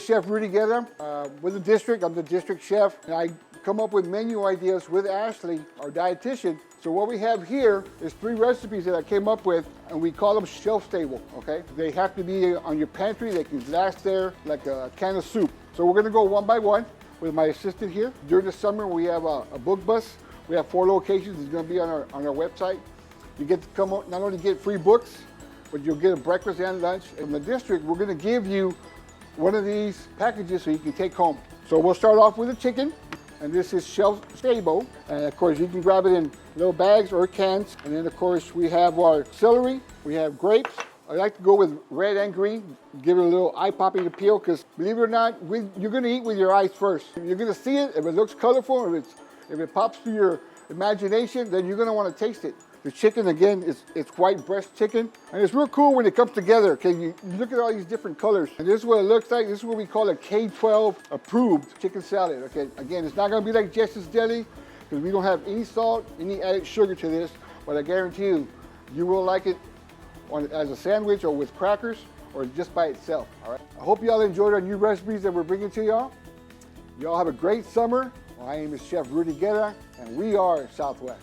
Chef Rudy Guerra with the district. I'm the district chef, and I come up with menu ideas with Ashley, our dietitian. So what we have here is 3 recipes that I came up with, and we call them shelf stable, okay? They have to be on your pantry. They can last there like a can of soup. So we're gonna go one by one with my assistant here. During the summer, we have a book bus. We have 4 locations. It's gonna be on our website. You get to come not only get free books, but you'll get a breakfast and lunch. In the district, we're gonna give you one of these packages so you can take home. So we'll start off with the chicken, and this is shelf stable. And of course, you can grab it in little bags or cans. And then of course, we have our celery, we have grapes. I like to go with red and green, give it a little eye-popping appeal, because believe it or not, you're gonna eat with your eyes first. You're gonna see it. If it looks colorful, if it pops to your imagination, then you're gonna wanna taste it. The chicken, again, it's white breast chicken. And it's real cool when it comes together, okay? You look at all these different colors. And this is what it looks like. This is what we call a K-12 approved chicken salad, okay? Again, it's not gonna be like Jess's Deli, because we don't have any salt, any added sugar to this, but I guarantee you, you will like it as a sandwich or with crackers or just by itself, all right? I hope y'all enjoyed our new recipes that we're bringing to y'all. Y'all have a great summer. My name is Chef Rudy Guerra, and we are Southwest.